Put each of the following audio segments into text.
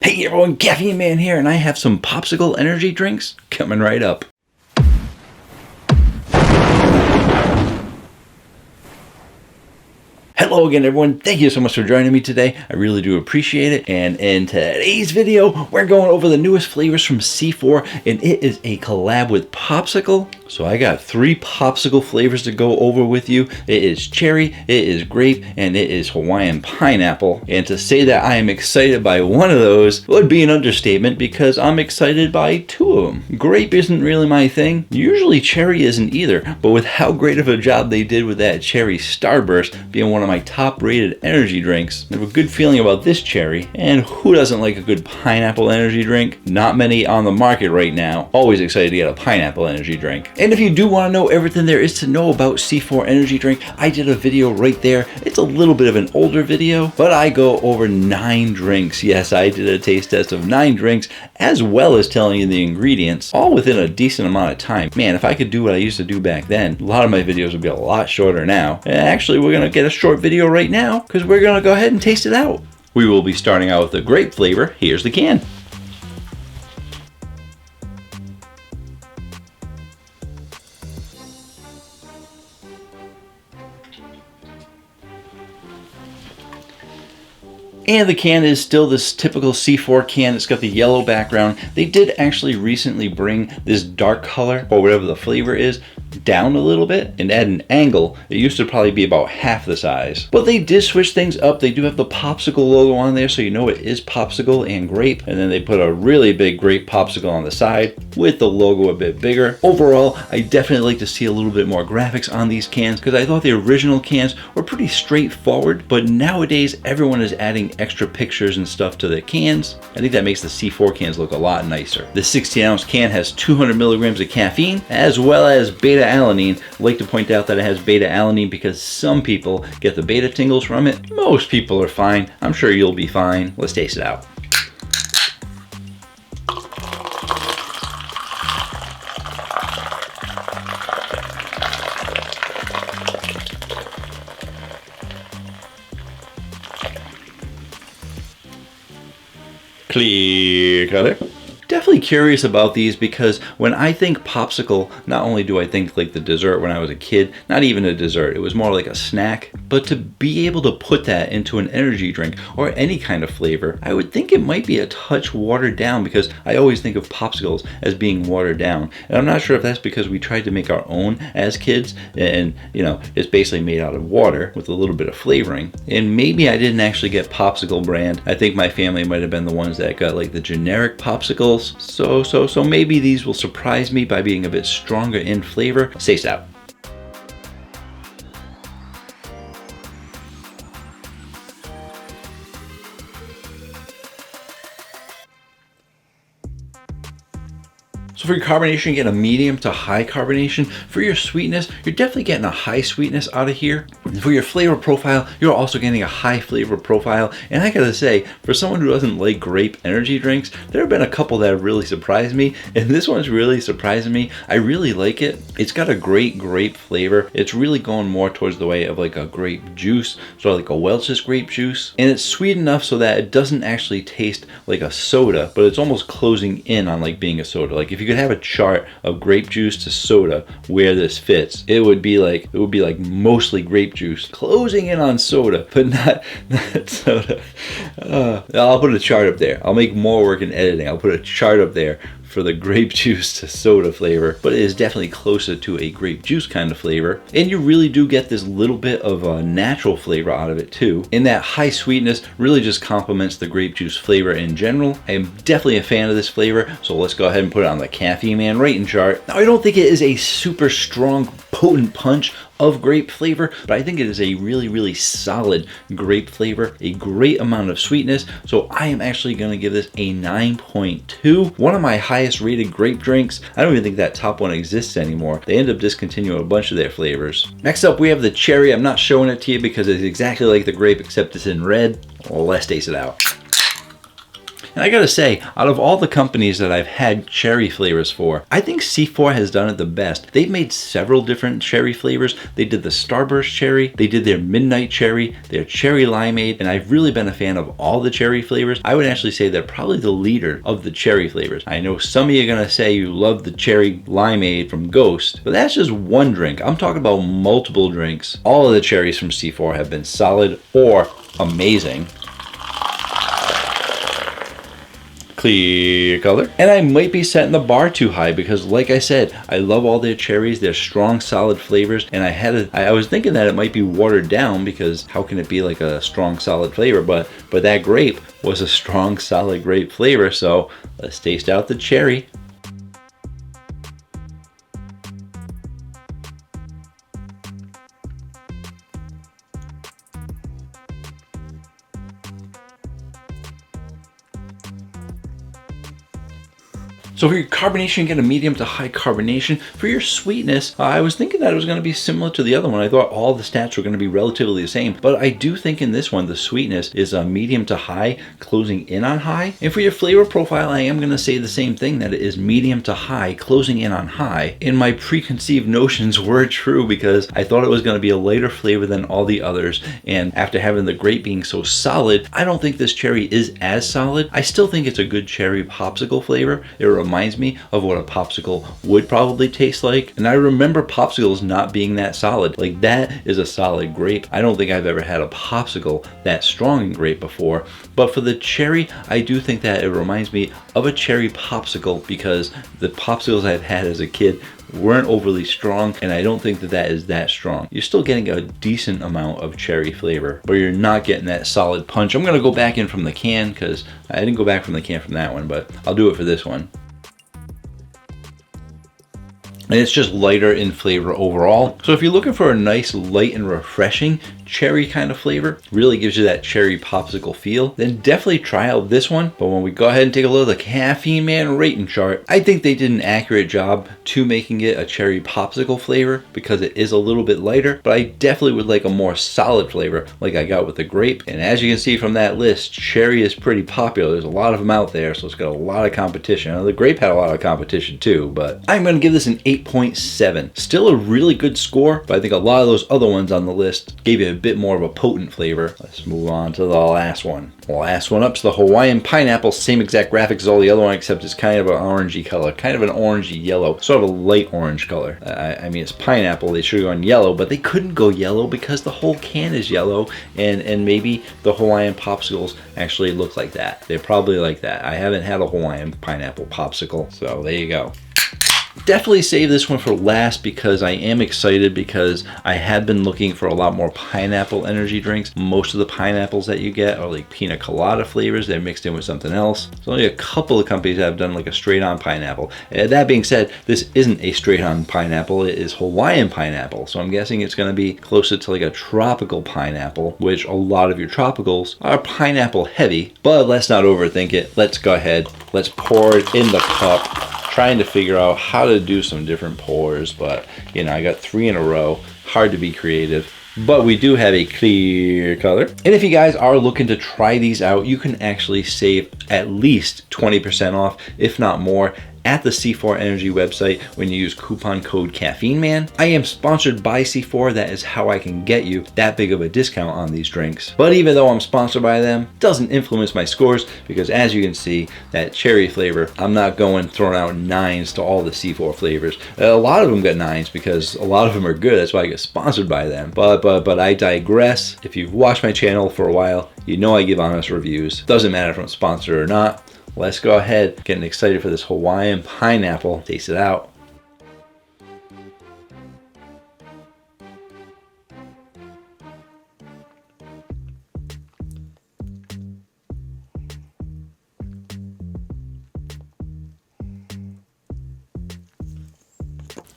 Hey everyone, Caffeine Man here, and I have some Popsicle energy drinks coming right up. Hello again everyone, thank you so much for joining me today. I really do appreciate it. And in today's video, we're going over the newest flavors from C4, and it is a collab with Popsicle. So I got 3 Popsicle flavors to go over with you. It is cherry, it is grape, and it is Hawaiian pineapple. And to say that I am excited by one of those would be an understatement, because I'm excited by 2 of them. Grape isn't really my thing. Usually cherry isn't either, but with how great of a job they did with that cherry Starburst being one of my top rated energy drinks, I have a good feeling about this cherry. And who doesn't like a good pineapple energy drink? Not many on the market right now. Always excited to get a pineapple energy drink. And if you do want to know everything there is to know about C4 energy drink, I did a video right there. It's a little bit of an older video, but I go over 9 drinks. Yes, I did a taste test of 9 drinks, as well as telling you the ingredients, all within a decent amount of time. Man, if I could do what I used to do back then, a lot of my videos would be a lot shorter now. And actually, we're going to get a short video right now, because we're going to go ahead and taste it out. We will be starting out with the grape flavor. Here's the can. And the can is still this typical C4 can. It's got the yellow background. They did actually recently bring this dark color, or whatever the flavor is, down a little bit and add an angle. It used to probably be about half the size, but they did switch things up. They do have the Popsicle logo on there, so you know it is Popsicle and grape. And then they put a really big grape Popsicle on the side with the logo a bit bigger. Overall, I definitely like to see a little bit more graphics on these cans, because I thought the original cans were pretty straightforward, but nowadays everyone is adding extra pictures and stuff to the cans. I think that makes the C4 cans look a lot nicer. The 16-ounce can has 200 milligrams of caffeine, as well as beta-alanine. I'd like to point out that it has beta-alanine because some people get the beta tingles from it. Most people are fine. I'm sure you'll be fine. Let's taste it out. Clear color. Definitely curious about these, because when I think Popsicle, not only do I think like the dessert when I was a kid, not even a dessert, it was more like a snack, but to be able to put that into an energy drink or any kind of flavor, I would think it might be a touch watered down, because I always think of Popsicles as being watered down. And I'm not sure if that's because we tried to make our own as kids, and you know, it's basically made out of water with a little bit of flavoring. And maybe I didn't actually get Popsicle brand. I think my family might have been the ones that got like the generic Popsicles. So maybe these will surprise me by being a bit stronger in flavor. Let's taste it out. So for your carbonation, you get a medium to high carbonation. For your sweetness, you're definitely getting a high sweetness out of here. And for your flavor profile, you're also getting a high flavor profile. And I gotta say, for someone who doesn't like grape energy drinks, there have been a couple that have really surprised me, and this one's really surprising me. I really like it. It's got a great grape flavor. It's really going more towards the way of like a grape juice, sort of like a Welch's grape juice. And it's sweet enough so that it doesn't actually taste like a soda, but it's almost closing in on like being a soda. Like if you could have a chart of grape juice to soda where this fits, it would be like mostly grape juice closing in on soda, but not soda. I'll put a chart up there. I'll make more work in editing. I'll put a chart up there for the grape juice to soda flavor, but it is definitely closer to a grape juice kind of flavor. And you really do get this little bit of a natural flavor out of it too. And that high sweetness really just complements the grape juice flavor in general. I am definitely a fan of this flavor, so let's go ahead and put it on the Caffeine Man rating chart. Now, I don't think it is a super strong, potent punch of grape flavor, but I think it is a really solid grape flavor, a great amount of sweetness. So I am actually going to give this a 9.2. One of my highest rated grape drinks. I don't even think that top one exists anymore. They end up discontinuing a bunch of their flavors. Next up, we have the cherry. I'm not showing it to you because it's exactly like the grape, except it's in red. Well, let's taste it out. And I gotta say, out of all the companies that I've had cherry flavors for, I think C4 has done it the best. They've made several different cherry flavors. They did the Starburst cherry, they did their Midnight cherry, their cherry limeade, and I've really been a fan of all the cherry flavors. I would actually say they're probably the leader of the cherry flavors. I know some of you are gonna say you love the cherry limeade from Ghost, but that's just one drink. I'm talking about multiple drinks. All of the cherries from C4 have been solid or amazing. Clear color. And I might be setting the bar too high because, like I said, I love all their cherries. They're strong, solid flavors. And I was thinking that it might be watered down because how can it be like a strong, solid flavor? But that grape was a strong, solid grape flavor. So let's taste out the cherry. So for your carbonation, get a medium to high carbonation. For your sweetness, I was thinking that it was going to be similar to the other one. I thought all the stats were going to be relatively the same, but I do think in this one, the sweetness is a medium to high, closing in on high. And for your flavor profile, I am going to say the same thing, that it is medium to high, closing in on high. And my preconceived notions were true because I thought it was going to be a lighter flavor than all the others. And after having the grape being so solid, I don't think this cherry is as solid. I still think it's a good cherry popsicle flavor. It reminds me of what a popsicle would probably taste like. And I remember popsicles not being that solid. Like, that is a solid grape. I don't think I've ever had a popsicle that strong in grape before. But for the cherry, I do think that it reminds me of a cherry popsicle because the popsicles I've had as a kid weren't overly strong, and I don't think that that is that strong. You're still getting a decent amount of cherry flavor, but you're not getting that solid punch. I'm gonna go back in from the can because I didn't go back from the can from that one, but I'll do it for this one. And it's just lighter in flavor overall. So if you're looking for a nice, light and refreshing cherry kind of flavor, really gives you that cherry popsicle feel, then definitely try out this one. But when we go ahead and take a look at the Caffeine Man rating chart, I think they did an accurate job to making it a cherry popsicle flavor because it is a little bit lighter, but I definitely would like a more solid flavor like I got with the grape. And as you can see from that list, cherry is pretty popular. There's a lot of them out there, so it's got a lot of competition. Now, the grape had a lot of competition too, but I'm gonna give this an 8.7. Still a really good score, but I think a lot of those other ones on the list gave you a bit more of a potent flavor. Let's move on to the last one. The last one up is the Hawaiian Pineapple. Same exact graphics as all the other one, except it's kind of an orangey color, kind of an orangey yellow, sort of a light orange color. I mean, it's pineapple. They should have gone yellow, but they couldn't go yellow because the whole can is yellow, and maybe the Hawaiian popsicles actually look like that. They're probably like that. I haven't had a Hawaiian pineapple popsicle, so there you go. Definitely save this one for last because I am excited because I had been looking for a lot more pineapple energy drinks. Most of the pineapples that you get are like pina colada flavors. They're mixed in with something else. There's only a couple of companies that have done like a straight on pineapple. That being said, this isn't a straight on pineapple. It is Hawaiian pineapple. So I'm guessing it's going to be closer to like a tropical pineapple, which a lot of your tropicals are pineapple heavy. But let's not overthink it. Let's go ahead. Let's pour it in the cup. Trying to figure out how to do some different pours, but you know, I got 3 in a row. Hard to be creative, but we do have a clear color. And if you guys are looking to try these out, you can actually save at least 20% off, if not more, at the C4 Energy website when you use coupon code Caffeine Man. I am sponsored by C4. That is how I can get you that big of a discount on these drinks. But even though I'm sponsored by them, it doesn't influence my scores because as you can see, that cherry flavor, I'm not going throwing out 9s to all the C4 flavors. A lot of them got 9s because a lot of them are good. That's why I get sponsored by them. But I digress. If you've watched my channel for a while, you know I give honest reviews. Doesn't matter if I'm sponsored or not. Let's go ahead, getting excited for this Hawaiian pineapple. Taste it out.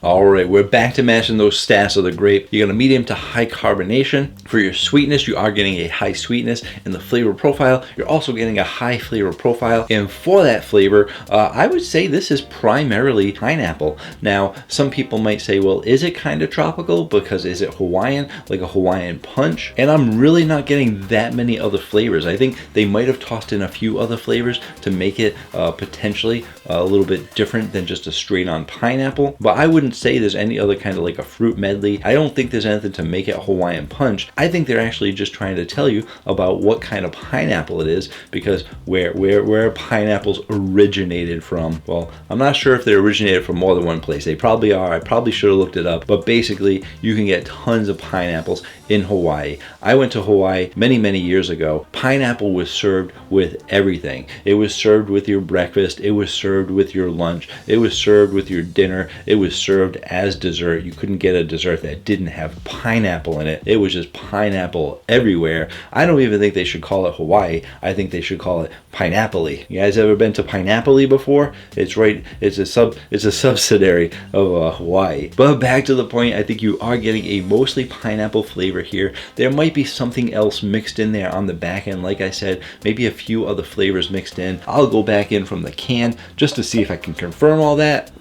All right, we're back to matching those stats of the grape. You got a medium to high carbonation. For your sweetness, you are getting a high sweetness. In the flavor profile, you're also getting a high flavor profile. And for that flavor, I would say this is primarily pineapple. Now, some people might say, well, is it kind of tropical? Because is it Hawaiian, like a Hawaiian punch? And I'm really not getting that many other flavors. I think they might have tossed in a few other flavors to make it potentially a little bit different than just a straight on pineapple. But I wouldn't say there's any other kind of like a fruit medley. I don't think there's anything to make it Hawaiian punch. I think they're actually just trying to tell you about what kind of pineapple it is, because where pineapples originated from. Well, I'm not sure if they originated from more than one place. They probably are. I probably should have looked it up. But basically, you can get tons of pineapples in Hawaii. I went to Hawaii many years ago. Pineapple was served with everything. It was served with your breakfast. It was served with your lunch. It was served with your dinner. It was served as dessert. You couldn't get a dessert that didn't have pineapple in it. It was just pineapple everywhere. I don't even think they should call it Hawaii. I think they should call it Pineapple-y. You guys ever been to Pineapple-y before? It's right. It's a subsidiary of Hawaii. But back to the point, I think you are getting a mostly pineapple flavor here. There might be something else mixed in there on the back end. Like I said, maybe a few other flavors mixed in. I'll go back in from the can just to see if I can confirm all that.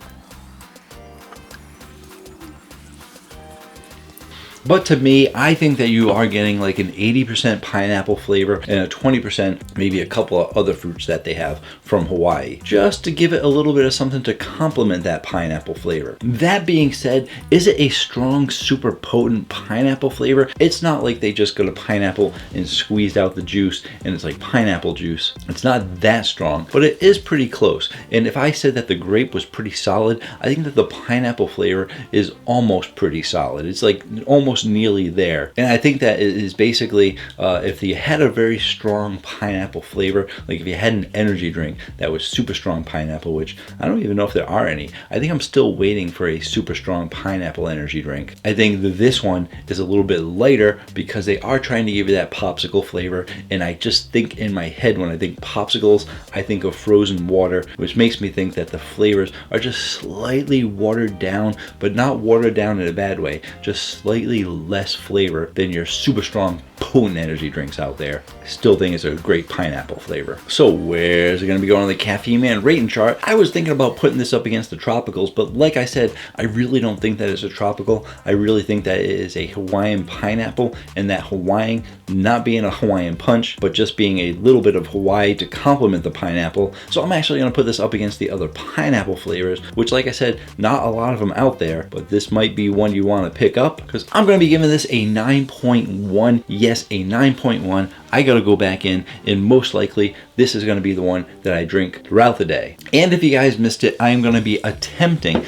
But to me, I think that you are getting like an 80% pineapple flavor and a 20%, maybe a couple of other fruits that they have from Hawaii, just to give it a little bit of something to complement that pineapple flavor. That being said, is it a strong, super potent pineapple flavor? It's not like they just got a pineapple and squeezed out the juice and it's like pineapple juice. It's not that strong, but it is pretty close. And if I said that the grape was pretty solid, I think that the pineapple flavor is almost pretty solid. It's like almost nearly there. And I think that it is basically if you had a very strong pineapple flavor, like if you had an energy drink that was super strong pineapple, which I don't even know if there are any. I think I'm still waiting for a super strong pineapple energy drink. I think that this one is a little bit lighter because they are trying to give you that popsicle flavor. And I just think in my head, when I think popsicles, I think of frozen water, which makes me think that the flavors are just slightly watered down, but not watered down in a bad way, just slightly less flavor than your super strong potent energy drinks out there. I still think it's a great pineapple flavor. So where's it going to be going on the Caffeine Man rating chart? I was thinking about putting this up against the tropicals, but like I said, I really don't think that it's a tropical. I really think that it is a Hawaiian pineapple, and that Hawaiian not being a Hawaiian punch, but just being a little bit of Hawaii to complement the pineapple. So I'm actually going to put this up against the other pineapple flavors, which like I said, not a lot of them out there, but this might be one you want to pick up, because I'm going to be giving this a 9.1. Yes, a 9.1. I gotta go back in, and most likely this is gonna be the one that I drink throughout the day. And if you guys missed it, I am gonna be attempting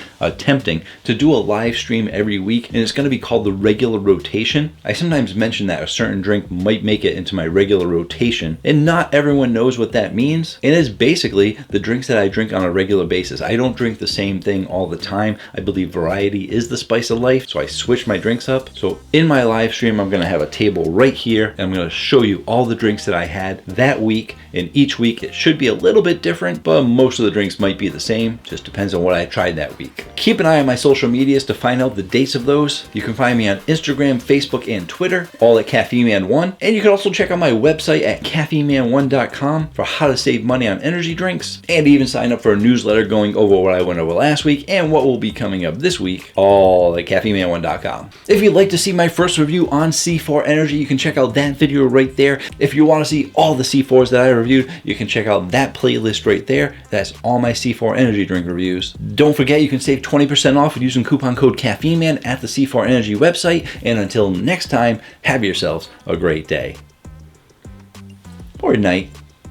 to do a live stream every week, and it's gonna be called the regular rotation. I sometimes mention that a certain drink might make it into my regular rotation, and not everyone knows what that means. And it's basically the drinks that I drink on a regular basis. I don't drink the same thing all the time. I believe variety is the spice of life, so I switch my drinks up. So in my live stream, I'm gonna have a table right here, and I'm gonna show you all the drinks that I had that week. And each week it should be a little bit different, but most of the drinks might be the same. Just depends on what I tried that week. Keep an eye on my social medias to find out the dates of those. You can find me on Instagram, Facebook, and Twitter, all at CaffeineMan1. And you can also check out my website at caffeineman1.com for how to save money on energy drinks, and even sign up for a newsletter going over what I went over last week and what will be coming up this week, all at caffeineman1.com. If you'd like to see my first review on C4 Energy, you can check out that video right there. If you want to see all the C4s that I reviewed, you can check out that playlist right there. That's all my C4 energy drink reviews. Don't forget, you can save 20% off using coupon code CaffeineMan at the C4 Energy website. And until next time, have yourselves a great day. Or night.